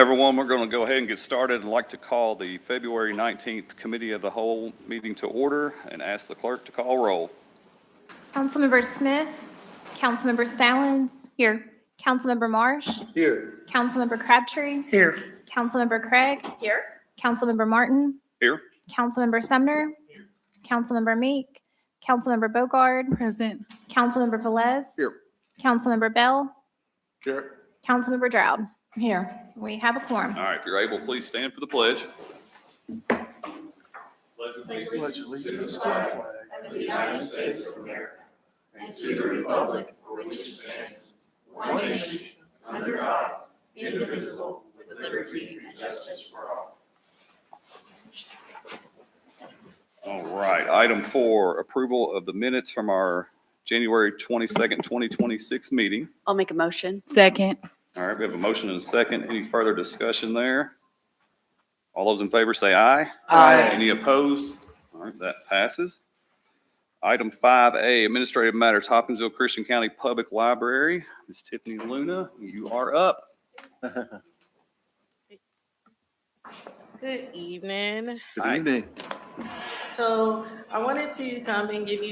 Everyone, we're going to go ahead and get started. I'd like to call the February 19th Committee of the Whole meeting to order and ask the clerk to call roll. Councilmember Smith, Councilmember Stallings. Here. Councilmember Marsh. Here. Councilmember Crabtree. Here. Councilmember Craig. Here. Councilmember Martin. Here. Councilmember Sumner. Councilmember Meek. Councilmember Bogard. Present. Councilmember Velez. Here. Councilmember Bell. Here. Councilmember Dowd. Here. We have a quorum. All right, if you're able, please stand for the pledge. Pledge allegiance to the flag of the United States of America and to the republic for which it stands, one nation, under God, indivisible, with liberty and justice for all. All right, item 4, approval of the minutes from our January 22nd, 2026 meeting. I'll make a motion. Second. All right, we have a motion and a second. Any further discussion there? All those in favor say aye. Aye. Any opposed? All right, that passes. Item 5A, Administrative Matters, Hopkinsville Christian County Public Library. Ms. Tiffany Luna, you are up. Good evening. Good evening. So I wanted to come and give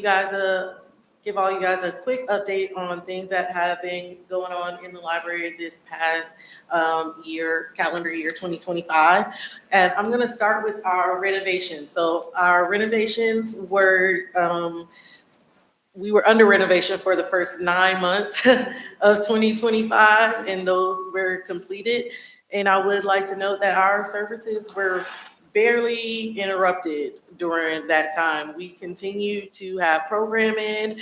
all you guys a quick update on things that have been going on in the library this past calendar year 2025. And I'm going to start with our renovations. So our renovations were, we were under renovation for the first 9 months of 2025, and those were completed. And I would like to note that our services were barely interrupted during that time. We continue to have programming,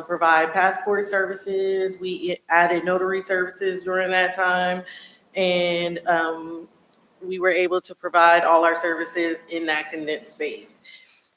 provide passport services. We added notary services during that time, and we were able to provide all our services in that condensed space.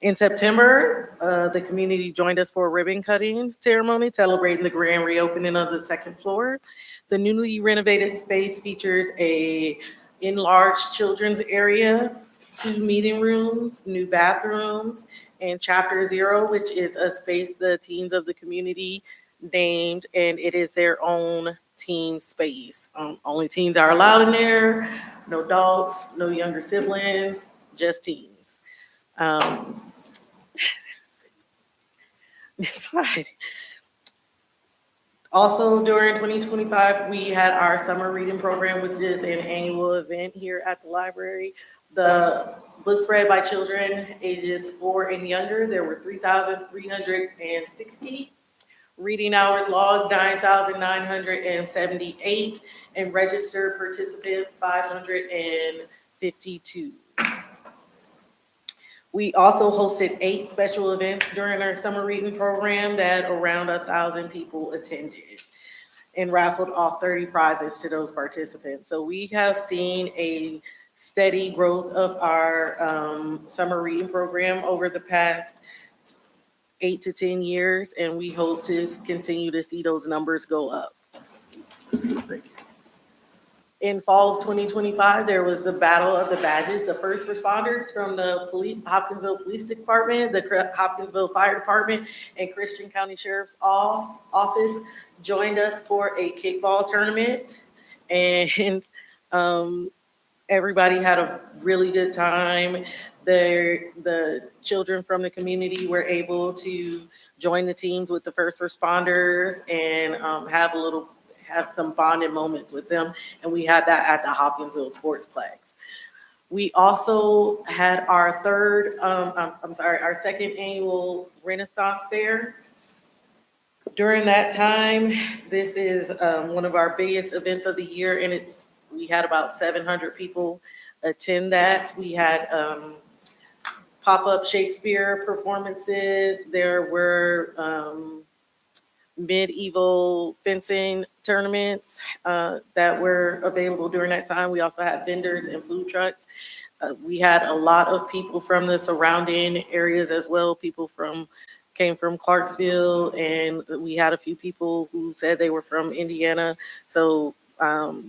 In September, the community joined us for a ribbon cutting ceremony celebrating the grand reopening of the second floor. The newly renovated space features a enlarged children's area, 2 meeting rooms, new bathrooms, and Chapter 0, which is a space the teens of the community named, and it is their own teen space. Only teens are allowed in there, no adults, no younger siblings, just teens. Next slide. Also, during 2025, we had our summer reading program, which is an annual event here at the library. The books read by children ages 4 and younger, there were 3,360. Reading hours logged, 9,978, and registered participants, 552. We also hosted 8 special events during our summer reading program that around 1,000 people attended, and raffled off 30 prizes to those participants. So we have seen a steady growth of our summer reading program over the past 8 to 10 years, and we hope to continue to see those numbers go up. Thank you. In fall of 2025, there was the Battle of the Badges. The first responders from the Hopkinsville Police Department, the Hopkinsville Fire Department, and Christian County Sheriff's Office joined us for a kickball tournament, and everybody had a really good time. The children from the community were able to join the teams with the first responders and have some bonding moments with them. And we had that at the Hopkinsville Sportsplex. We also had our our second annual Renaissance Fair. During that time, this is one of our biggest events of the year, and we had about 700 people attend that. We had pop-up Shakespeare performances. There were medieval fencing tournaments that were available during that time. We also had vendors and food trucks. We had a lot of people from the surrounding areas as well. People came from Clarksville, and we had a few people who said they were from Indiana. So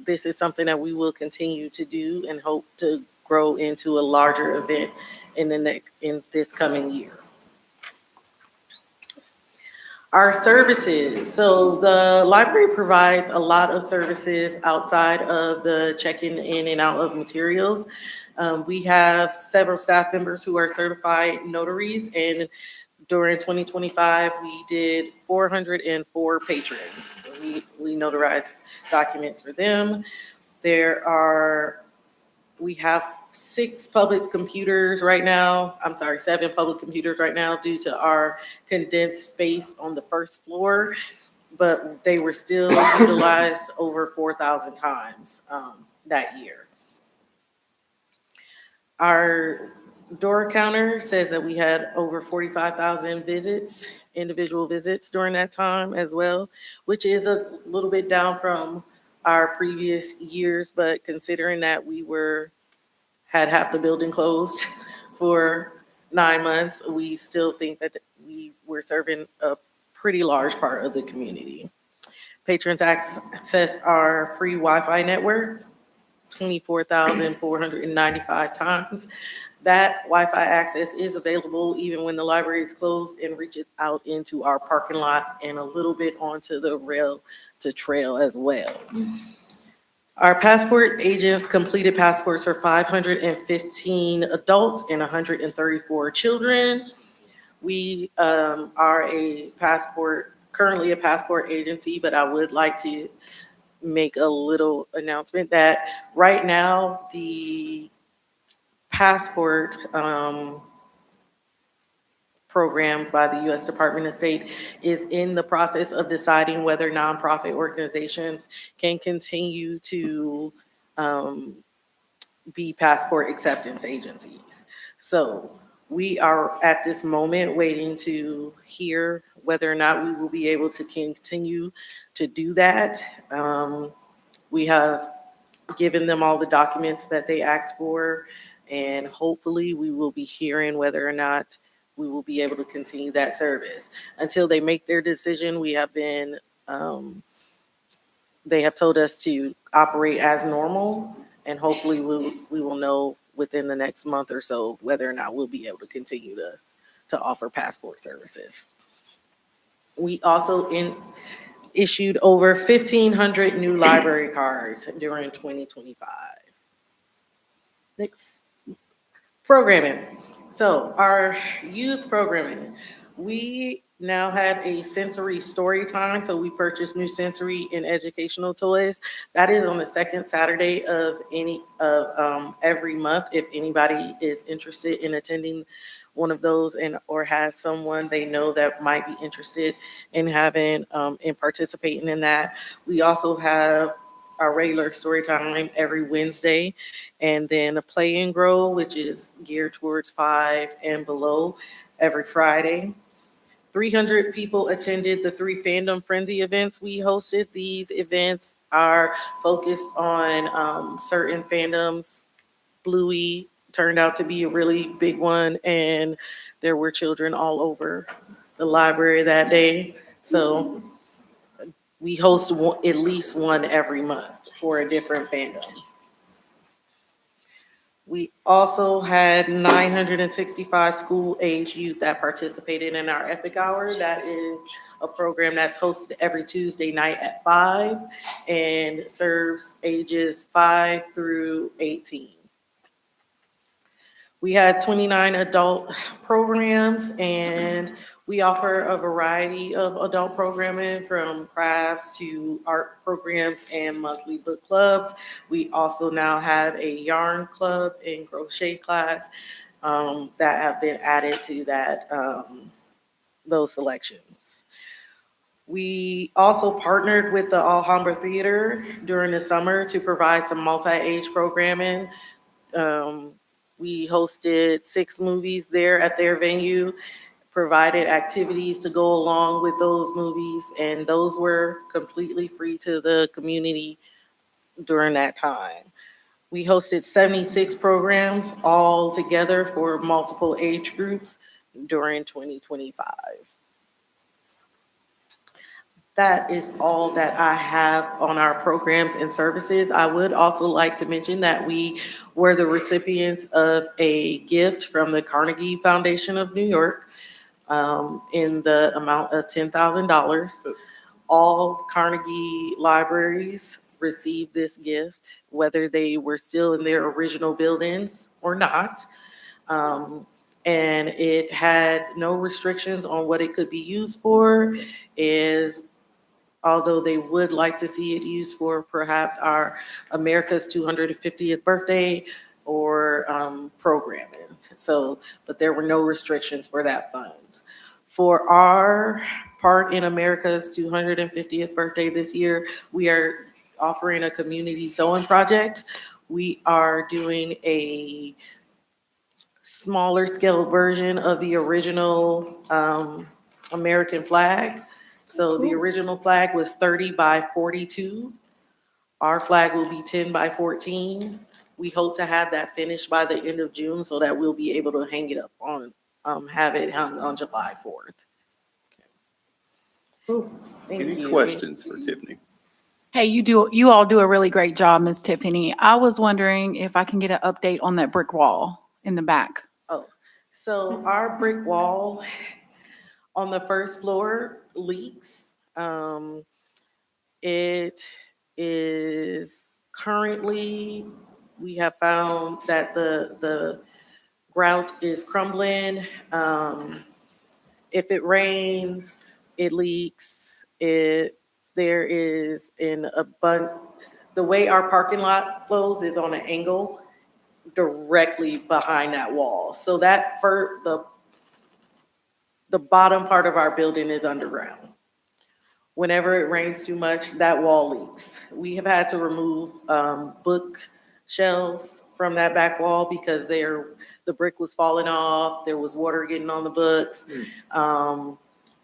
this is something that we will continue to do and hope to grow into a larger event in this coming year. Our services. So the library provides a lot of services outside of the checking in and out of materials. We have several staff members who are certified notaries, and during 2025, we did 404 patrons. We notarized documents for them. We have 7 public computers right now due to our condensed space on the first floor, but they were still utilized over 4,000 times that year. Our door counter says that we had over 45,000 individual visits during that time as well, which is a little bit down from our previous years, but considering that we had half the building closed for 9 months, we still think that we were serving a pretty large part of the community. Patrons access our free Wi-Fi network 24,495 times. That Wi-Fi access is available even when the library is closed and reaches out into our parking lots and a little bit onto the rail to trail as well. Our passport agents completed passports for 515 adults and 134 children. We are currently a passport agency, but I would like to make a little announcement that right now the passport program by the U.S. Department of State is in the process of deciding whether nonprofit organizations can continue to be passport acceptance agencies. So we are at this moment waiting to hear whether or not we will be able to continue to do that. We have given them all the documents that they asked for, and hopefully we will be hearing whether or not we will be able to continue that service. Until they make their decision, they have told us to operate as normal, and hopefully we will know within the next month or so whether or not we'll be able to continue to offer passport services. We also issued over 1,500 new library cards during 2025. Next, programming. So our youth programming, we now have a sensory story time. So we purchased new sensory and educational toys. That is on the second Saturday of every month. If anybody is interested in attending one of those or has someone they know that might be interested in having and participating in that. We also have our regular story time every Wednesday, and then a play and grow, which is geared towards 5 and below, every Friday. 300 people attended the 3 Fandom Frenzy events we hosted. These events are focused on certain fandoms. Bluey turned out to be a really big one, and there were children all over the library that day. So we host at least one every month for a different fandom. We also had 965 school-age youth that participated in our Epic Hour. That is a program that's hosted every Tuesday night at 5 and serves ages 5 through 18. We had 29 adult programs, and we offer a variety of adult programming from crafts to art programs and monthly book clubs. We also now have a yarn club and crochet class that have been added to those selections. We also partnered with the Alhambra Theater during the summer to provide some multi-age programming. We hosted 6 movies there at their venue, provided activities to go along with those movies, and those were completely free to the community during that time. We hosted 76 programs all together for multiple age groups during 2025. That is all that I have on our programs and services. I would also like to mention that we were the recipients of a gift from the Carnegie Foundation of New York. in the amount of $10,000. All Carnegie libraries received this gift, whether they were still in their original buildings or not. And it had no restrictions on what it could be used for, although they would like to see it used for perhaps our America's 250th birthday or programming. So, but there were no restrictions for that funds. For our part in America's 250th birthday this year, we are offering a community sewing project. We are doing a smaller scale version of the original American flag. So the original flag was 30 by 42. Our flag will be 10 by 14. We hope to have that finished by the end of June so that we'll be able to hang it up on, have it hung on July 4th. Thank Any you. questions for Tiffany? Hey, you all do a really great job, Miss Tiffany. I was wondering if I can get an update on that brick wall in the back. So our brick wall on the first floor leaks. It is currently, we have found that the grout is crumbling. If it rains, it leaks. There is the way our parking lot flows is on an angle directly behind that wall. So that the bottom part of our building is underground. Whenever it rains too much, that wall leaks. We have had to remove bookshelves from that back wall because the brick was falling off. There was water getting on the books.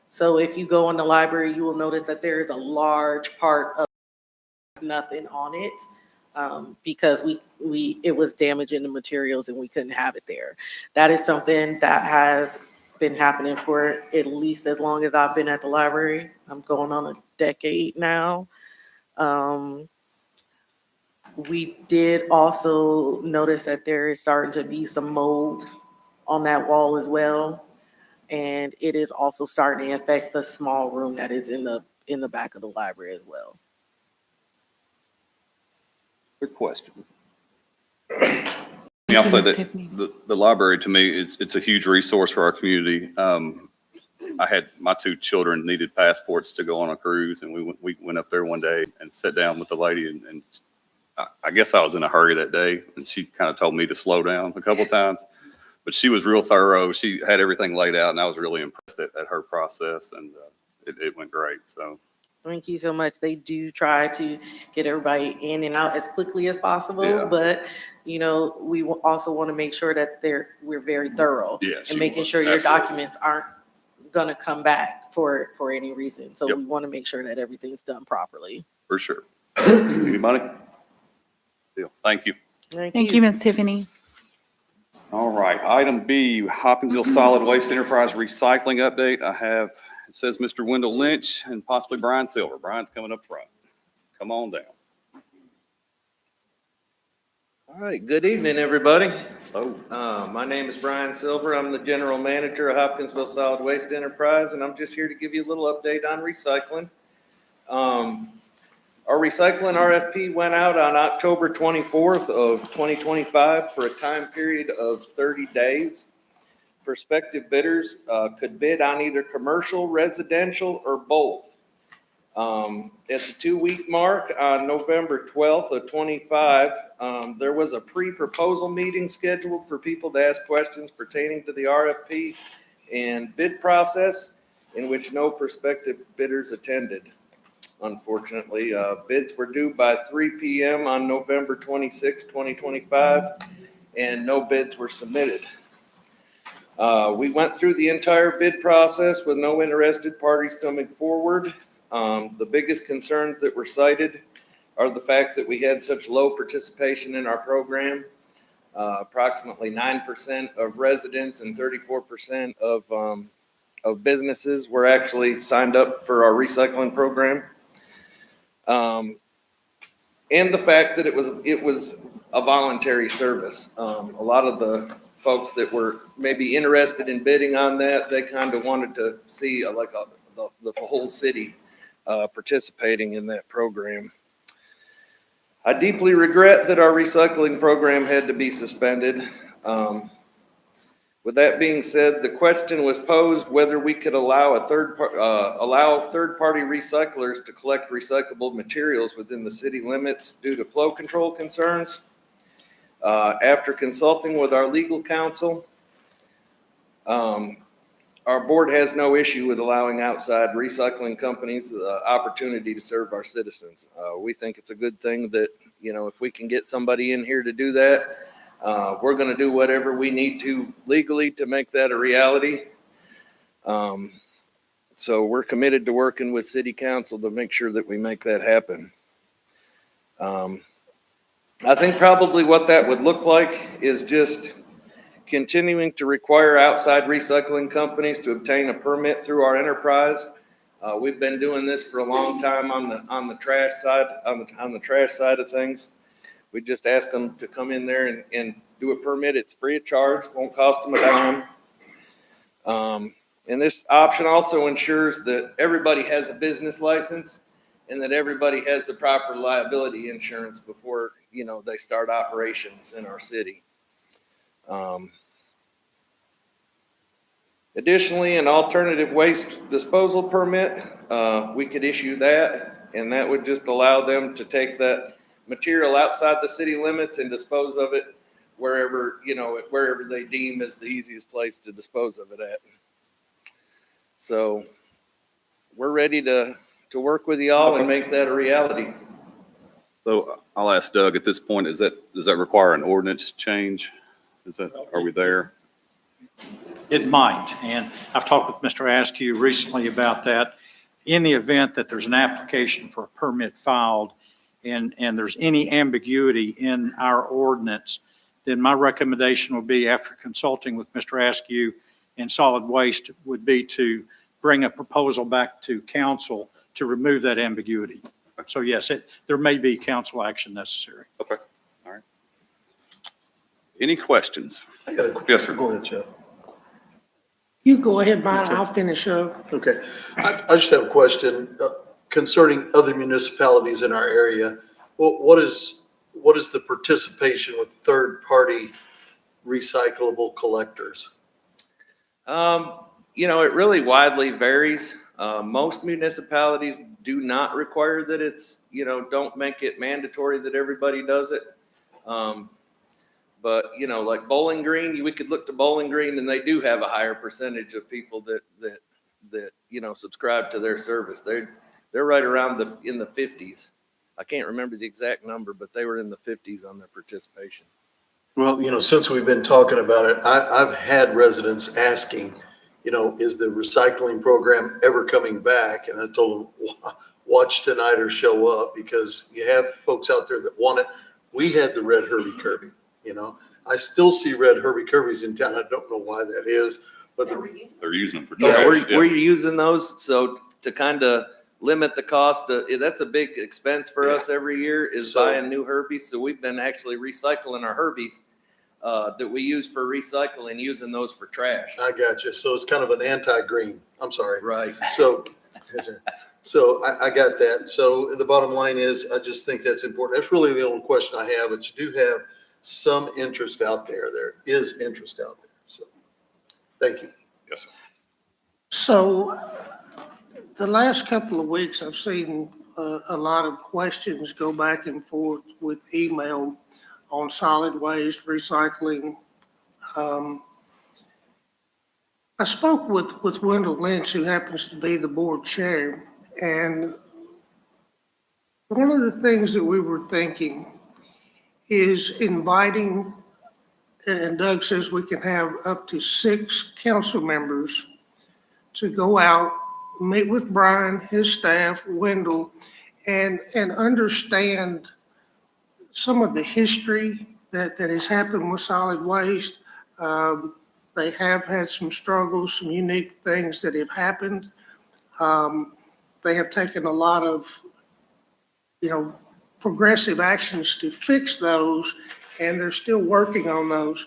So if you go in the library, you will notice that there is a large part of nothing on it because it was damaging the materials and we couldn't have it there. That is something that has been happening for at least as long as I've been at the library. I'm going on a decade now. We did also notice that there is starting to be some mold on that wall as well. And it is also starting to affect the small room that is in the back of the library as well. Good question. Thank I'll you, say Miss that Tiffany. the library, to me, it's a huge resource for our community. I had my two children needed passports to go on a cruise, and we went up there one day and sat down with the lady, and I guess I was in a hurry that day, and she kind of told me to slow down a couple of times. But she was real thorough. She had everything laid out, and I was really impressed at her process, and it went great. So Thank you so much. They do try to get everybody in and out as quickly as possible, Yeah. but we also want to make sure that we're very thorough Yeah, and she making was. sure your Absolutely. documents aren't gonna come back for any reason. So Yep. we want to make sure that everything's done properly. for sure. Anybody? Deal. Thank you. Thank you, Miss Tiffany. All right, item B, Hopkinsville Solid Waste Enterprise Recycling Update. It says Mr. Wendell Lynch and possibly Brian Silver. Brian's coming up front. Come on down. All right, good evening, everybody. Oh, My name is Brian Silver. I'm the general manager of Hopkinsville Solid Waste Enterprise, and I'm just here to give you a little update on recycling. Our recycling RFP went out on October 24th of 2025 for a time period of 30 days. Prospective bidders could bid on either commercial, residential, or both. At the 2-week mark on November 12th of 25, there was a pre-proposal meeting scheduled for people to ask questions pertaining to the RFP and bid process, in which no prospective bidders attended. Unfortunately, bids were due by 3 p.m. on November 26, 2025, and no bids were submitted. We went through the entire bid process with no interested parties coming forward. The biggest concerns that were cited are the fact that we had such low participation in our program. Approximately 9% of residents and 34% of businesses were actually signed up for our recycling program. And the fact that it was a voluntary service. A lot of the folks that were maybe interested in bidding on that, they kind of wanted to see the whole city participating in that program. I deeply regret that our recycling program had to be suspended. With that being said, the question was posed whether we could allow third-party recyclers to collect recyclable materials within the city limits due to flow control concerns. After consulting with our legal counsel, our board has no issue with allowing outside recycling companies the opportunity to serve our citizens. We think it's a good thing that, if we can get somebody in here to do that, we're going to do whatever we need to legally to make that a reality. So we're committed to working with city council to make sure that we make that happen. I think probably what that would look like is just continuing to require outside recycling companies to obtain a permit through our enterprise. We've been doing this for a long time on the trash side, on the trash side of things. We just ask them to come in there and do a permit. It's free of charge, won't cost them a dime. And this option also ensures that everybody has a business license and that everybody has the proper liability insurance before, they start operations in our city. Additionally, an alternative waste disposal permit, we could issue that, and that would just allow them to take that material outside the city limits and dispose of it wherever they deem is the easiest place to dispose of it at. So we're ready to work with y'all and make that a reality. So I'll ask Doug at this point, does that require an ordinance change? Are we there? It might, and I've talked with Mr. Askew recently about that. In the event that there's an application for a permit filed and there's any ambiguity in our ordinance, then my recommendation would be, after consulting with Mr. Askew and Solid Waste, would be to bring a proposal back to council to remove that ambiguity. So yes, there may be council action necessary. Okay, all right. Any questions? I got a quick. Yes, sir. Go ahead, Joe. You go ahead, Brian, I'll finish up. Okay, I just have a question concerning other municipalities in our area. What is the participation with third-party recyclable collectors? It really widely varies. Most municipalities do not require that it's, don't make it mandatory that everybody does it. But, like Bowling Green, we could look to Bowling Green, and they do have a higher percentage of people that subscribe to their service. They're right around in the 50s. I can't remember the exact number, but they were in the 50s on their participation. Well, since we've been talking about it, I've had residents asking, is the recycling program ever coming back? And I told them, watch tonight or show up, because you have folks out there that want it. We had the red Herbie Kirby. I still see red Herbie Kirby's in town. I don't know why that is, but They're using them for Yeah, trash. we're using those. So to kind of limit the cost, that's a big expense for us every year, is buying new Herbies. So we've been actually recycling our Herbies that we use for recycling, using those for trash. I got you. So it's kind of an anti-green. I'm sorry. Right. So I got that. So the bottom line is, I just think that's important. That's really the only question I have, but you do have some interest out there. There is interest out there. So thank you. Yes, sir. So the last couple of weeks, I've seen a lot of questions go back and forth with email on solid waste recycling. I spoke with Wendell Lynch, who happens to be the board chair, and one of the things that we were thinking is inviting, and Doug says we can have up to 6 council members to go out, meet with Brian, his staff, Wendell, and understand some of the history that has happened with solid waste. They have had some struggles, some unique things that have happened. They have taken a lot of, progressive actions to fix those, and they're still working on those.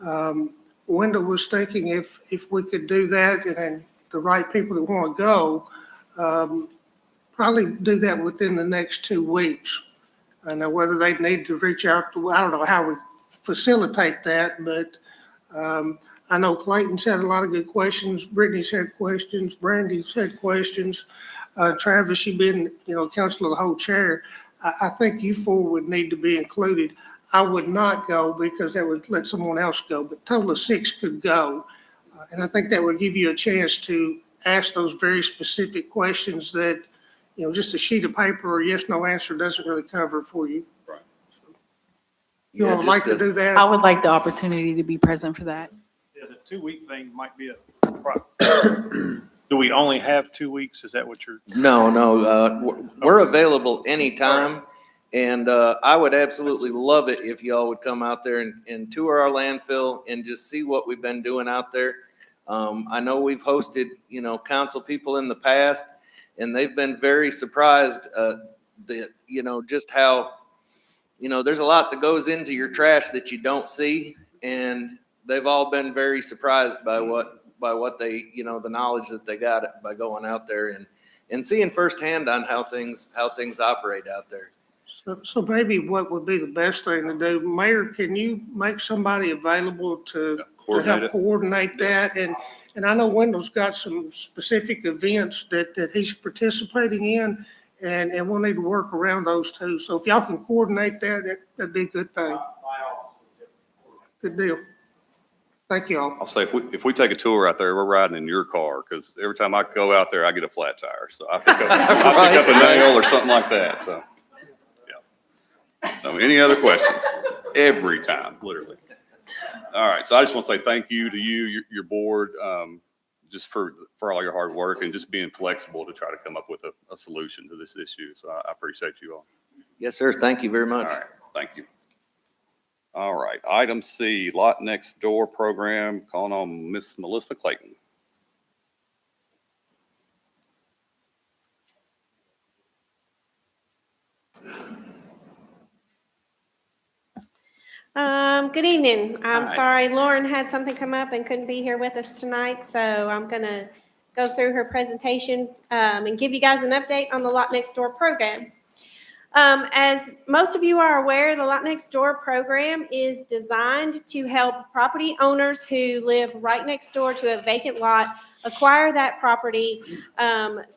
Wendell was thinking if we could do that and then the right people that want to go, probably do that within the next 2 weeks. I know whether they need to reach out to, I don't know how we facilitate that, but I know Clayton's had a lot of good questions. Brittany's had questions. Brandy's had questions. Travis, you've been, council of the whole chair. I think you four would need to be included. I would not go because that would let someone else go, but total of 6 could go. And I think that would give you a chance to ask those very specific questions that, just a sheet of paper or yes, no answer doesn't really cover for you. Right. You Yeah, would like to just do that? I would like the opportunity to be present for that. Yeah, the 2-week thing might be a problem. Do we only have 2 weeks? Is that what you're? No, we're available anytime. And I would absolutely love it if y'all would come out there and tour our landfill and just see what we've been doing out there. I know we've hosted, council people in the past, and they've been very surprised that, just how, there's a lot that goes into your trash that you don't see. And they've all been very surprised by what they, the knowledge that they got by going out there and seeing firsthand on how things operate out there. So maybe what would be the best thing to do, Mayor, can you make somebody available to help coordinate that? And I know Wendell's got some specific events that he's participating in, and we'll need to work around those too. So if y'all can coordinate that'd be a good thing. Good deal. Thank you all. I'll say, if we take a tour out there, we're riding in your car, because every time I go out there, I get a flat tire. So I pick up a nail or something like that, so. So any other questions? Every time, literally. All right, so I just want to say thank you to you, your board, just for all your hard work and just being flexible to try to come up with a solution to this issue. So I appreciate you all. Yes, sir. Thank you very much. All right, thank you. All right, item C, Lot Next Door Program, calling on Miss Melissa Clayton. Good evening. I'm Hi. sorry, Lauren had something come up and couldn't be here with us tonight, so I'm gonna go through her presentation, and give you guys an update on the Lot Next Door program. As most of you are aware, the Lot Next Door program is designed to help property owners who live right next door to a vacant lot acquire that property,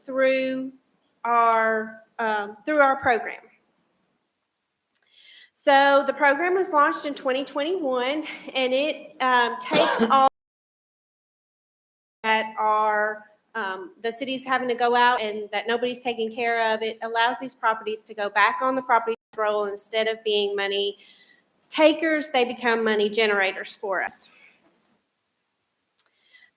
through our program. So the program was launched in 2021, and it takes all that are the city's having to go out and that nobody's taking care of. It allows these properties to go back on the property roll. Instead of being money takers, they become money generators for us.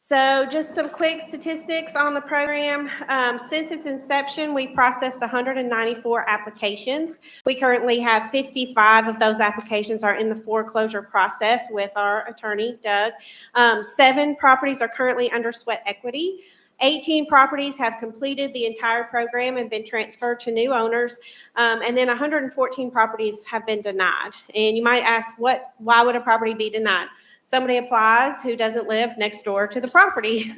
So just some quick statistics on the program. Since its inception, we processed 194 applications. We currently have 55 of those applications are in the foreclosure process with our attorney, Doug. 7 properties are currently under sweat equity. 18 properties have completed the entire program and been transferred to new owners. And then 114 properties have been denied. And you might ask, why would a property be denied? Somebody applies who doesn't live next door to the property.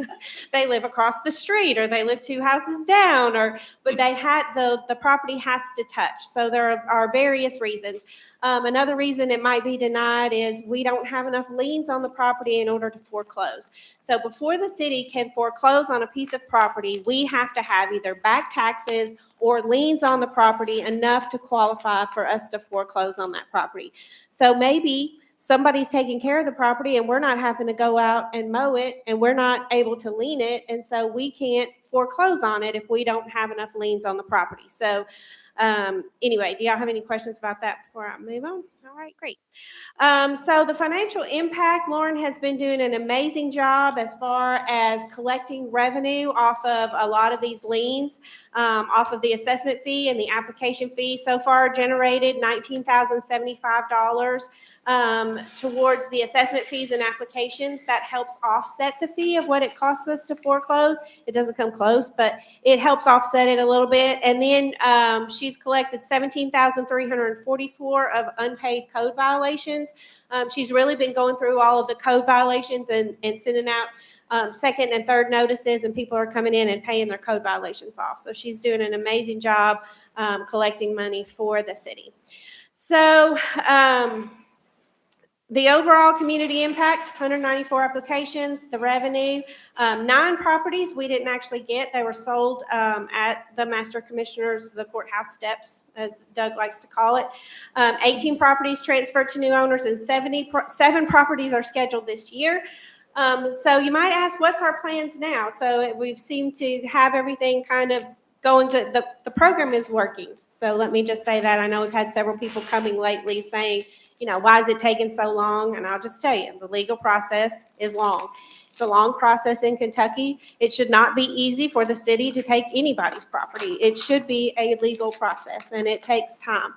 They live across the street, or they live 2 houses down, but they had the property has to touch. So there are various reasons. Another reason it might be denied is we don't have enough liens on the property in order to foreclose. So before the city can foreclose on a piece of property, we have to have either back taxes or liens on the property enough to qualify for us to foreclose on that property. So maybe somebody's taking care of the property and we're not having to go out and mow it, and we're not able to lien it. And so we can't foreclose on it if we don't have enough liens on the property. So anyway, do y'all have any questions about that before I move on? All right, great. So the financial impact, Lauren has been doing an amazing job as far as collecting revenue off of a lot of these liens, off of the assessment fee and the application fee. So far generated $19,075 towards the assessment fees and applications. That helps offset the fee of what it costs us to foreclose. It doesn't come close, but it helps offset it a little bit. And then she She's collected 17,344 of unpaid code violations. She's really been going through all of the code violations and sending out second and third notices, and people are coming in and paying their code violations off. So she's doing an amazing job collecting money for the city. So the overall community impact, 194 applications, the revenue, 9 properties we didn't actually get. They were sold at the Master Commissioner's, the courthouse steps, as Doug likes to call it. 18 properties transferred to new owners, and 7 properties are scheduled this year. So you might ask, what's our plans now? So we've seemed to have everything kind of going to, the program is working. So let me just say that. I know we've had several people coming lately saying, you know, why is it taking so long? And I'll just tell you, the legal process is long. It's a long process in Kentucky. It should not be easy for the city to take anybody's property. It should be a legal process, and it takes time.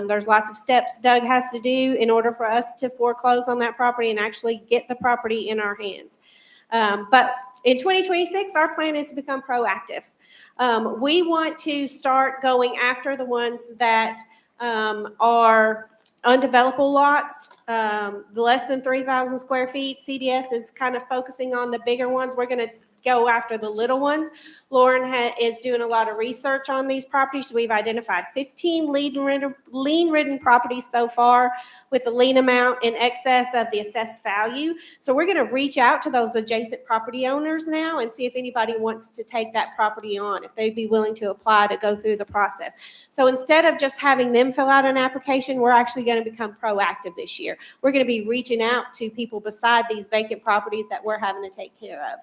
There's lots of steps Doug has to do in order for us to foreclose on that property and actually get the property in our hands. But in 2026, our plan is to become proactive. We want to start going after the ones that are undevelopable lots, less than 3,000 square feet. CDS is kind of focusing on the bigger ones. We're going to go after the little ones. Lauren is doing a lot of research on these properties. We've identified 15 lien-ridden properties so far with a lien amount in excess of the assessed value. So we're going to reach out to those adjacent property owners now and see if anybody wants to take that property on, if they'd be willing to apply to go through the process. So instead of just having them fill out an application, we're actually going to become proactive this year. We're going to be reaching out to people beside these vacant properties that we're having to take care of.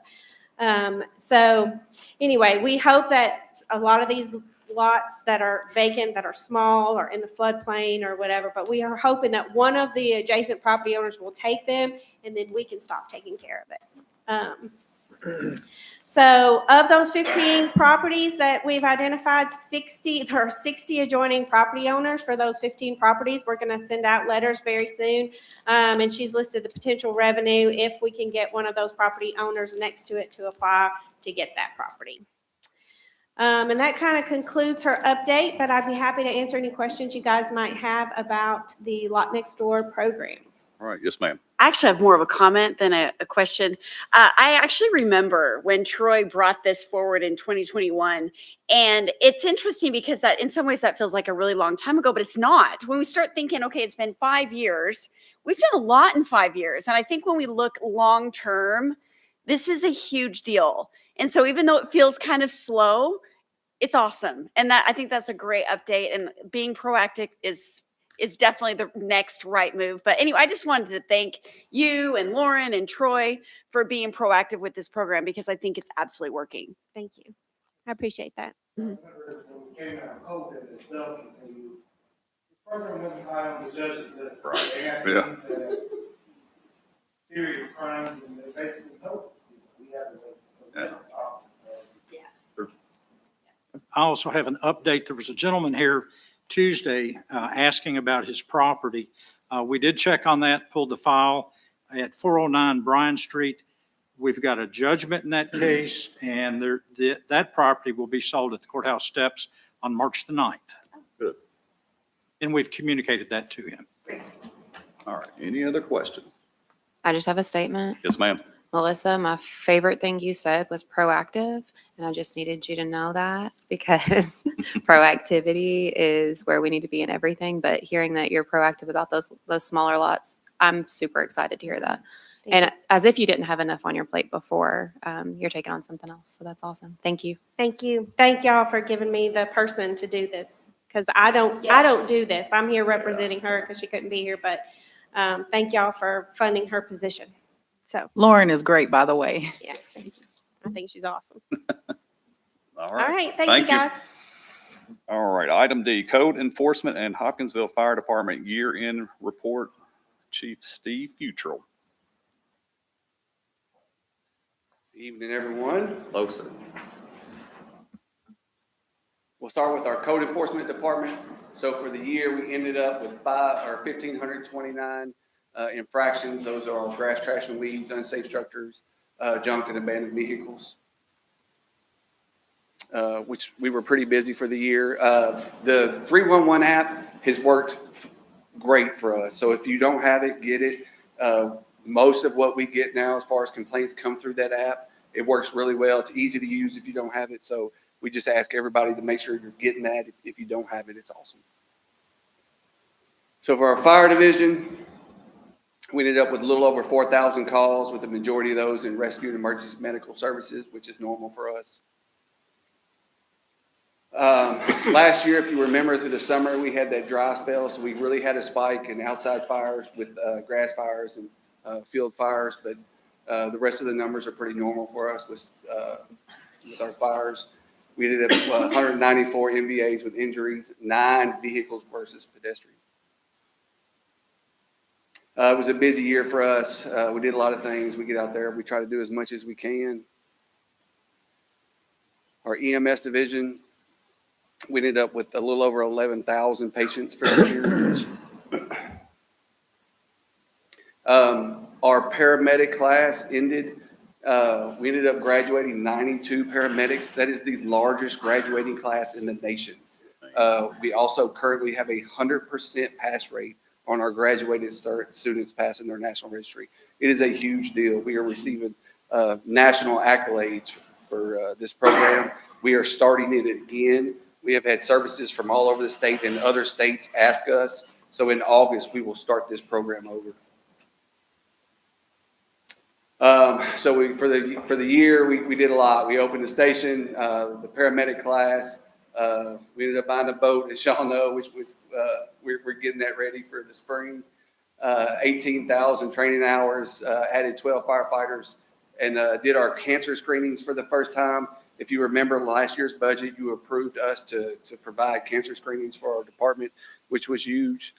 So anyway, we hope that a lot of these lots that are vacant, that are small or in the floodplain or whatever, but we are hoping that one of the adjacent property owners will take them, and then we can stop taking care of it. So of those 15 properties that we've identified, there are 60 adjoining property owners for those 15 properties. We're going to send out letters very soon. And she's listed the potential revenue if we can get one of those property owners next to it to apply to get that property. And that kind of concludes her update, but I'd be happy to answer any questions you guys might have about the Lot Next Door program. All right, yes, ma'am. I actually have more of a comment than a question. I actually remember when Troy brought this forward in 2021, and it's interesting because that in some ways that feels like a really long time ago, but it's not. When we start thinking, okay, it's been 5 years, we've done a lot in 5 years. And I think when we look long term, this is a huge deal. And so even though it feels kind of slow, it's awesome. And that I think that's a great update, and being proactive is definitely the next right move. But anyway, I just wanted to thank you and Lauren and Troy for being proactive with this program, because I think it's absolutely working. Thank you. I appreciate that. When we came out of COVID, as Doug can tell you, the program wasn't high on the judges list. Right. They had Yeah. things that serious crimes, and they basically told us, we have to, so that's off. I also have an update. There was a gentleman here Tuesday asking about his property. We did check on that, pulled the file at 409 Bryan Street. We've got a judgment in that case, and that property will be sold at the courthouse steps on March the 9th. Good. And we've communicated that to him. All right, any other questions? I just have a statement. Yes, ma'am. Melissa, my favorite thing you said was proactive, and I just needed you to know that, because proactivity is where we need to be in everything. But hearing that you're proactive about those smaller lots, I'm super excited to hear that. And as if you didn't have enough on your plate before, you're taking on something else. So that's awesome. Thank you. Thank you. Thank y'all for giving me the person to do this, because I don't do this. I'm here representing her because she couldn't be here, but thank y'all for funding her position. So Lauren is great, by the way. yeah, thanks. I think she's awesome. All All right. right, thank you guys. All right, item D, Code Enforcement and Hopkinsville Fire Department Year-End Report. Chief Steve Futrell. Evening, everyone. Hello, sir. We'll start with our code enforcement department. So for the year, we ended up with 1,529 infractions. Those are our grass, trash, and weeds, unsafe structures, junked and abandoned vehicles. which we were pretty busy for the year. The 311 app has worked great for us. So if you don't have it, get it. Most of what we get now as far as complaints come through that app. It works really well. It's easy to use if you don't have it. So we just ask everybody to make sure you're getting that. If you don't have it, it's awesome. So for our fire division, we ended up with a little over 4,000 calls, with the majority of those in rescue and emergency medical services, which is normal for us. Last year, if you remember, through the summer, we had that dry spell, so we really had a spike in outside fires with grass fires and field fires, but the rest of the numbers are pretty normal for us with our fires. We ended up 194 MVAs with injuries, 9 vehicles versus pedestrian. It was a busy year for us. We did a lot of things. We get out there. We try to do as much as we can. Our EMS division, we ended up with a little over 11,000 patients for the year. Our paramedic class ended. We ended up graduating 92 paramedics. That is the largest graduating class in the nation. We also currently have a 100% pass rate on our graduated students passing their national registry. It is a huge deal. We are receiving national accolades for this program. We are starting it again. We have had services from all over the state and other states ask us. So in August, we will start this program over. So for the year, we did a lot. We opened the station, the paramedic class. We ended up buying a boat, as y'all know, which we're getting that ready for the spring. 18,000 training hours, added 12 firefighters, and did our cancer screenings for the first time. If you remember last year's budget, you approved us to provide cancer screenings for our department, which was huge.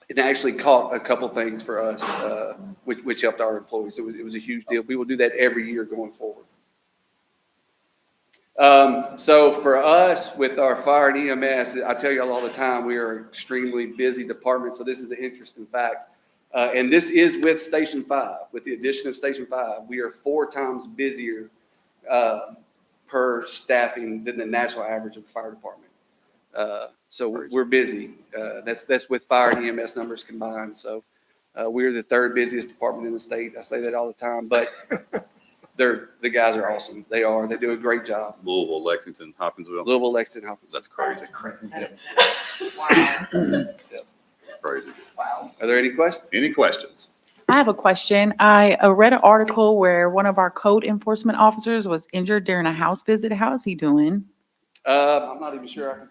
It actually caught a couple things for us, which helped our employees. It was a huge deal. We will do that every year going forward. So for us, with our fire and EMS, I tell you all the time, we are an extremely busy department. So this is an interesting fact. And this is with Station 5. With the addition of Station 5, we are 4 times busier per staffing than the national average of the fire department. So we're busy. That's with fire and EMS numbers combined. So we're the 3rd busiest department in the state. I say that all the time, but the guys are awesome. They do a great job. Louisville, Lexington, Hopkinsville. Louisville, Lexington, Hopkinsville. That's crazy. Yep. Yep. Crazy. Wow. Are there any questions? Any questions? I have a question. I read an article where one of our code enforcement officers was injured during a house visit. How is he doing? I'm not even sure.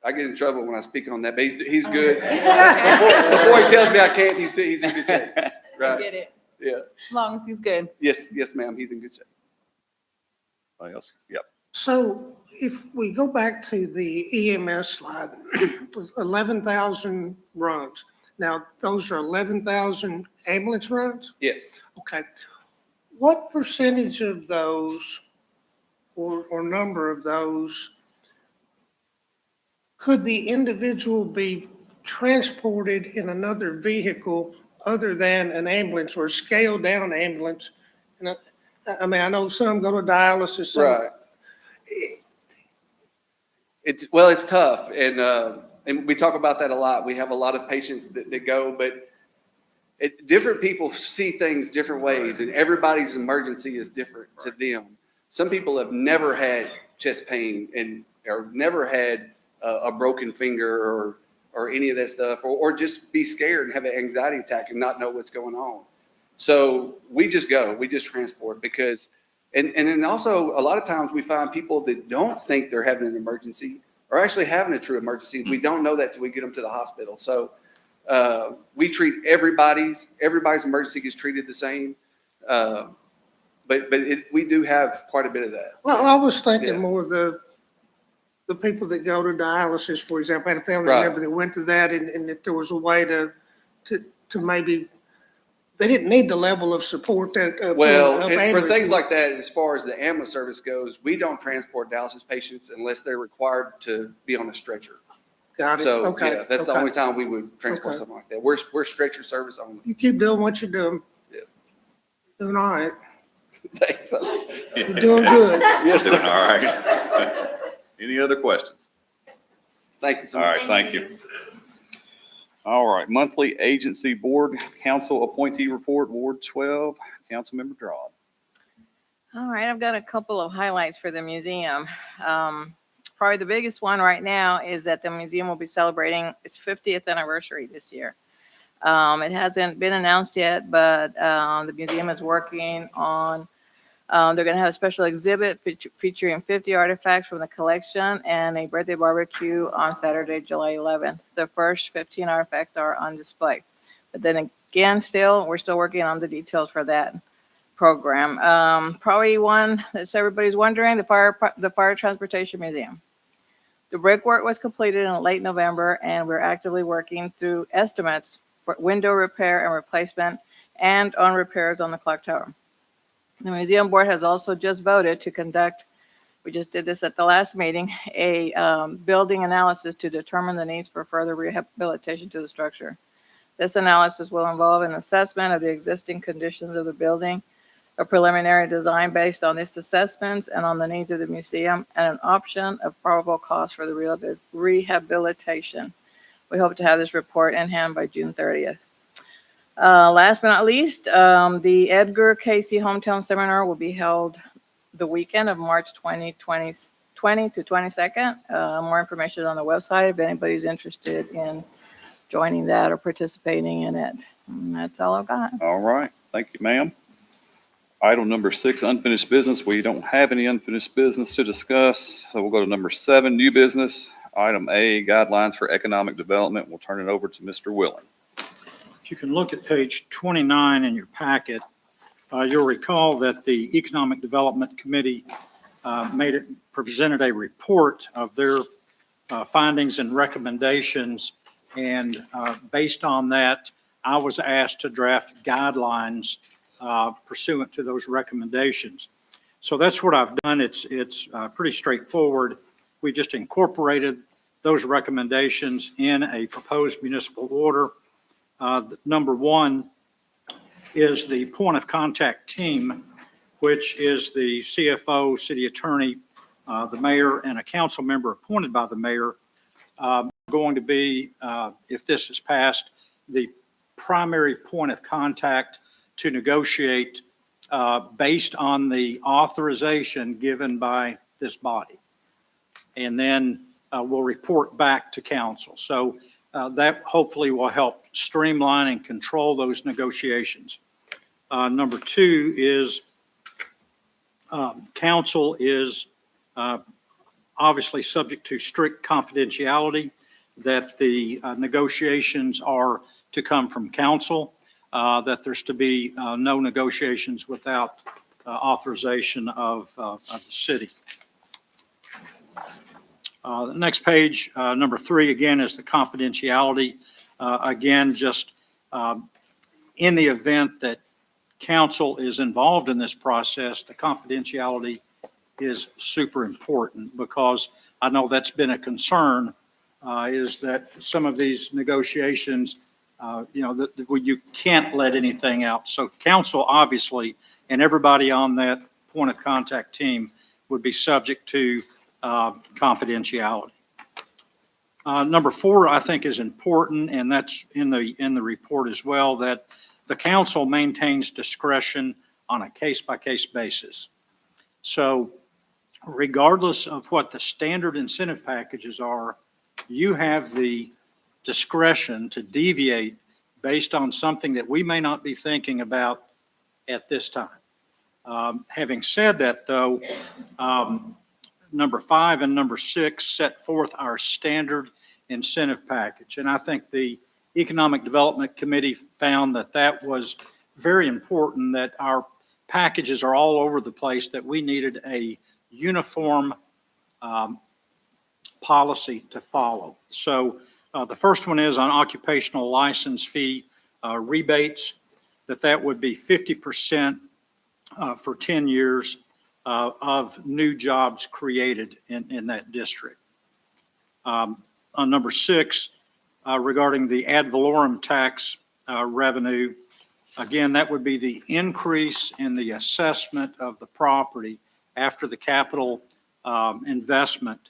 I get in trouble when I speak on that, but he's good. Before he tells me I can't, he's in good shape. Right. I get it. Yeah. As long as he's good. Yes, ma'am. He's in good shape. Anything else? Yep. So if we go back to the EMS slide, 11,000 runs. Now, those are 11,000 ambulance runs? Yes. Okay. What percentage of those or number of those could the individual be transported in another vehicle other than an ambulance or scaled down ambulance? And I mean, I know some go to dialysis. Some, right. It's tough. And we talk about that a lot. We have a lot of patients that go, but different people see things different ways, and everybody's emergency is different to them. Some people have never had chest pain or never had a broken finger or any of that stuff, or just be scared and have an anxiety attack and not know what's going on. So we just transport because, and then also a lot of times we find people that don't think they're having an emergency are actually having a true emergency. We don't know that till we get them to the hospital. So we treat everybody's emergency gets treated the same. But we do have quite a bit of that. Well, I was thinking more of the people that go to dialysis, for example. I had a family member that went to that, and if there was a way to maybe, they didn't need the level of support that. For things like that, as far as the ambulance service goes, we don't transport dialysis patients unless they're required to be on a stretcher. Got it. So Okay. yeah, that's the only time we would transport something like that. We're stretcher service only. You keep doing what you're doing. Yeah. Doing all right. Thanks. You're doing good. Yes, Doing sir. all right. Any other questions? Thank you so All much. right, thank you. All right, monthly agency board council appointee report, Ward 12, Councilmember Drawd. All right, I've got a couple of highlights for the museum. Probably the biggest one right now is that the museum will be celebrating its 50th anniversary this year. It hasn't been announced yet, but the museum is working on, they're going to have a special exhibit featuring 50 artifacts from the collection and a birthday barbecue on Saturday, July 11th. The first 15 artifacts are on display. But then again, we're still working on the details for that program. Probably one that everybody's wondering, the Fire Transportation Museum. The brickwork was completed in late November, and we're actively working through estimates for window repair and replacement and on repairs on the clock tower. The museum board has also just voted to conduct, we just did this at the last meeting, a building analysis to determine the needs for further rehabilitation to the structure. This analysis will involve an assessment of the existing conditions of the building, a preliminary design based on these assessments and on the needs of the museum, and an option of probable cost for the rehabilitation. We hope to have this report in hand by June 30th. Last but not least, the Edgar Casey Hometown Seminar will be held the weekend of March 20 to 22nd. More information on the website if anybody's interested in joining that or participating in it. And that's all I've got. All right, thank you, ma'am. Item number 6, unfinished business. We don't have any unfinished business to discuss, so we'll go to number 7, new business. Item A, guidelines for economic development. We'll turn it over to Mr. Willing. If you can look at page 29 in your packet, you'll recall that the Economic Development Committee presented a report of their findings and recommendations. And based on that, I was asked to draft guidelines pursuant to those recommendations. So that's what I've done. It's pretty straightforward. We just incorporated those recommendations in a proposed municipal order. Number 1 is the point of contact team, which is the CFO, city attorney, the mayor, and a council member appointed by the mayor, going to be, if this is passed, the primary point of contact to negotiate based on the authorization given by this body. And then we'll report back to council. So that hopefully will help streamline and control those negotiations. Number 2 is council is obviously subject to strict confidentiality, that the negotiations are to come from council, that there's to be no negotiations without authorization of the city. The next page, number 3, again, is the confidentiality. Again, just in the event that council is involved in this process, the confidentiality is super important, because I know that's been a concern, is that some of these negotiations, you can't let anything out. So council, obviously, and everybody on that point of contact team would be subject to confidentiality. Number 4, I think, is important, and that's in the report as well, that the council maintains discretion on a case-by-case basis. So regardless of what the standard incentive packages are, you have the discretion to deviate based on something that we may not be thinking about at this time. Having said that, though, number 5 and number 6 set forth our standard incentive package. And I think the Economic Development Committee found that that was very important, that our packages are all over the place, that we needed a uniform policy to follow. So the first one is on occupational license fee rebates, that would be 50% for 10 years of new jobs created in that district. On number 6, regarding the ad valorem tax revenue, Again, that would be the increase in the assessment of the property after the capital investment.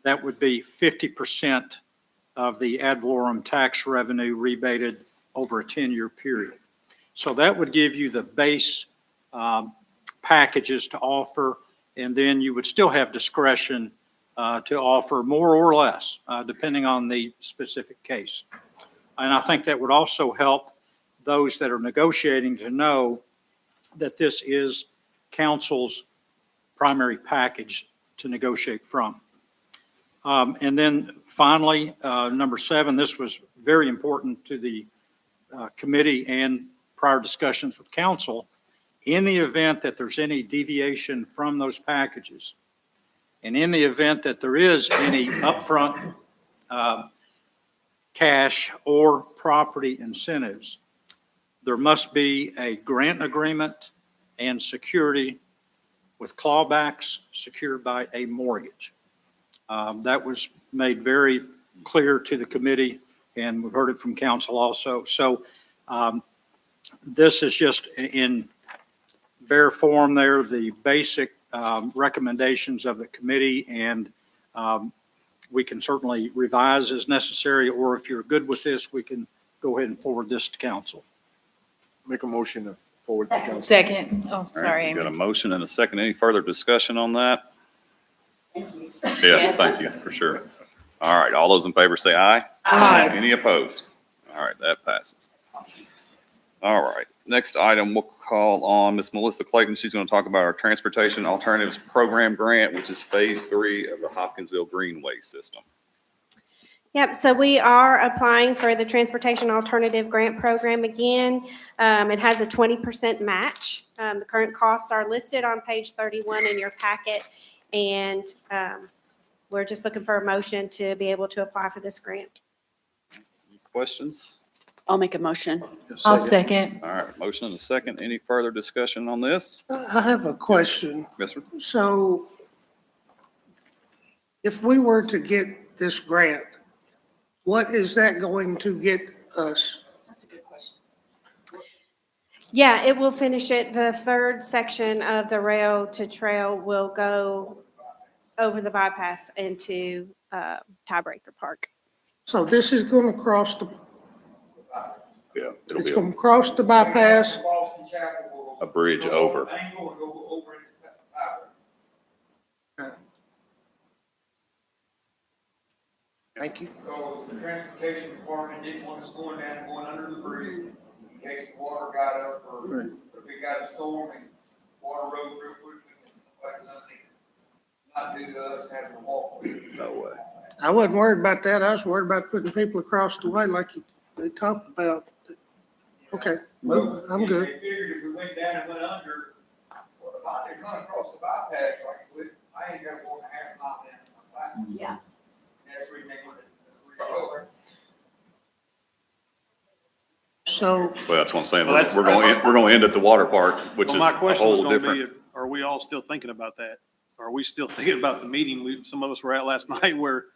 That would be 50% of the ad valorem tax revenue rebated over a 10-year period. So that would give you the base packages to offer, and then you would still have discretion to offer more or less, depending on the specific case. And I think that would also help those that are negotiating to know that this is council's primary package to negotiate from. And then finally, number 7, this was very important to the committee and prior discussions with council. In the event that there's any deviation from those packages, and in the event that there is any upfront cash or property incentives, there must be a grant agreement and security with clawbacks secured by a mortgage. That was made very clear to the committee, and we've heard it from council also. So this is just in bare form there, the basic recommendations of the committee, and we can certainly revise as necessary, or if you're good with this, we can go ahead and forward this to council. Make a motion to forward the council. Second. Oh, All right, sorry, we've got a Amy. motion and a second. Any further discussion on that? Yeah, Yes. thank you, for sure. All right, all those in favor say aye. Aye. Any opposed? All right, that passes. All right, next item, we'll call on Miss Melissa Clayton. She's going to talk about our Transportation Alternatives Program Grant, which is phase 3 of the Hopkinsville Greenway System. Yep, so we are applying for the Transportation Alternative Grant Program again. It has a 20% match. The current costs are listed on page 31 in your packet, and we're just looking for a motion to be able to apply for this grant. Any questions? I'll make a motion. I'll second. All right, motion and a second. Any further discussion on this? I have a question. Yes, sir. So if we were to get this grant, what is that going to get us? Yeah, it will finish it. The third section of the rail to trail will go over the bypass into Tiebreaker Park. So this is going to cross the, Yeah, it'll it's be going to cross the bypass. a bridge over. Thank you. Because the transportation department didn't want us going down and going under the bridge in case the water got up or if it got a storm and water rose real quickly and somebody was underneath. Not due to us having to walk. No way. I wasn't worried about that. I was worried about putting people across the way like they talked about. Okay, well, I'm good. They figured if we went down and went under, well, if I didn't run across the bypass like we, I ain't got more than half a mile down my back. Yeah. That's where they want it. So Well, that's what I'm saying. Well, that's- We're going to end at the water park, which Well, is my a question was whole going to be, different. are we all still thinking about that? Are we still thinking about the meeting some of us were at last night where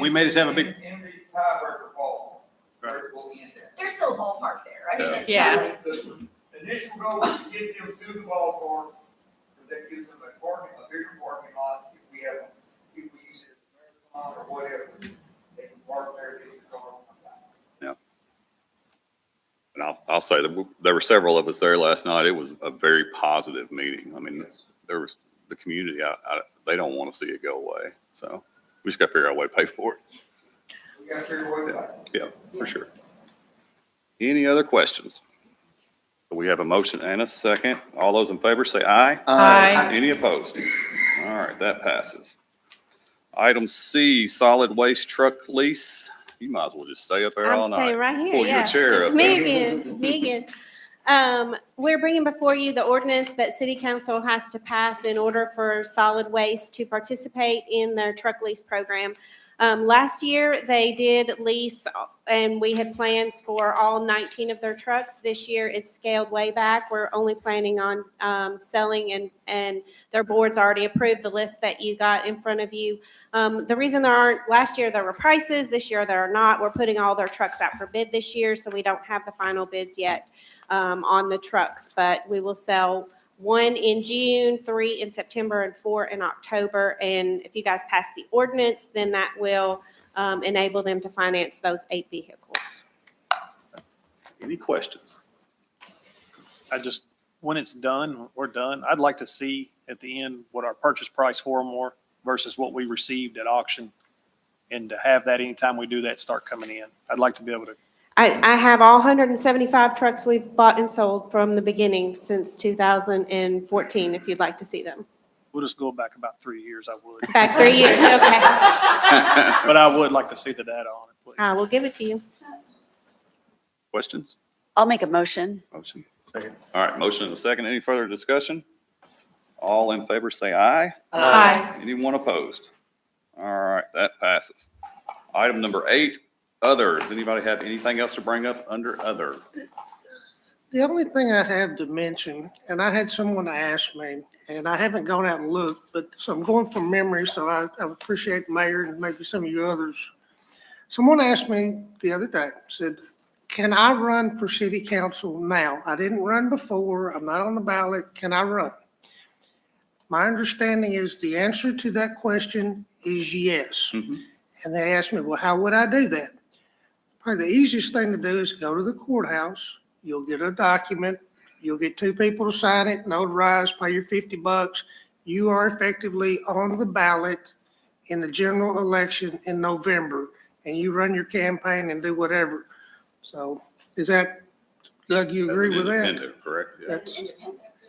we made us have a big. In the Tiebreaker Ball, Right. where it will end at. There's still a ballpark there. I mean, Yeah. it's Yeah. not like- The initial goal is to get them to the ballpark, but that gives them a bigger parking lot. If we have, if we use it as a marathon or whatever, they can park there, get the car on the back. And I'll say that there were several of us there last night. It was a very positive meeting. I mean, there was the community, they don't want to see it go away. So we just got to figure out a way to pay for it. We got to figure a way to. Yeah, for sure. Any other questions? We have a motion and a second. All those in favor say aye. Aye. Any opposed? All right, that passes. Item C, solid waste truck lease. You might as well just stay up there all I'm night. staying right here, Pull your yeah. chair It's up me there. again, me again. We're bringing before you the ordinance that city council has to pass in order for solid waste to participate in their truck lease program. Last year, they did lease, and we had plans for all 19 of their trucks. This year, it's scaled way back. We're only planning on selling, and their board's already approved the list that you got in front of you. The reason there aren't, last year there were prices, this year there are not. We're putting all their trucks out for bid this year, so we don't have the final bids yet on the trucks. But we will sell 1 in June, 3 in September, and 4 in October. And if you guys pass the ordinance, then that will enable them to finance those 8 vehicles. Any questions? When it's done, we're done. I'd like to see at the end what our purchase price for them were versus what we received at auction. And to have that anytime we do that start coming in. I'd like to be able to, I have all 175 trucks we've bought and sold from the beginning since 2014, if you'd like to see them. we'll just go back about 3 years, I would. Back 3 years, okay. But I would like to see the data on it, please. I will give it to you. Questions? I'll make a motion. Motion. Second. All right, motion and a second. Any further discussion? All in favor, say aye. Aye. Anyone opposed? All right, that passes. Item number 8, others. Anybody have anything else to bring up under other? The only thing I have to mention, and I had someone ask me, and I haven't gone out and looked, but so I'm going from memory, so I appreciate the mayor and maybe some of you others. Someone asked me the other day, said, can I run for city council now? I didn't run before. I'm not on the ballot. Can I run? My understanding is the answer to that question is yes. Mhm. And they asked me, well, how would I do that? Probably the easiest thing to do is go to the courthouse. You'll get a document. You'll get 2 people to sign it, notarize, pay your $50. You are effectively on the ballot in the general election in November, and you run your campaign and do whatever. So is that, Doug, you agree with that? Independent, correct? Yes.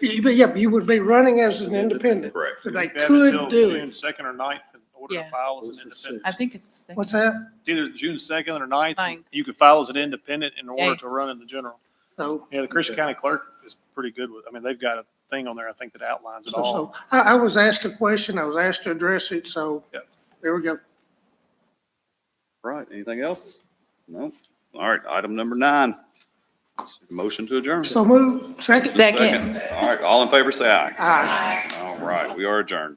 That's, but yeah, you would be running as an independent. Correct. But they You have could until do June it. 2nd or 9th in order to Yeah. file as an independent. I think it's the same. What's that? It's either June 2nd or 9th. Ninth. You could file as an independent in Yeah. order to run in the general. So, Yeah, the Christian County Clerk is pretty good with, I mean, they've got a thing on there, I think, that outlines it all. I was asked a question. I was asked to address it. So Yeah. there we go. Right, anything else? No? All right, item number 9. Motion to adjourn. So move. Second. Second. All right, all in favor, say aye. Aye. All right, we are adjourned.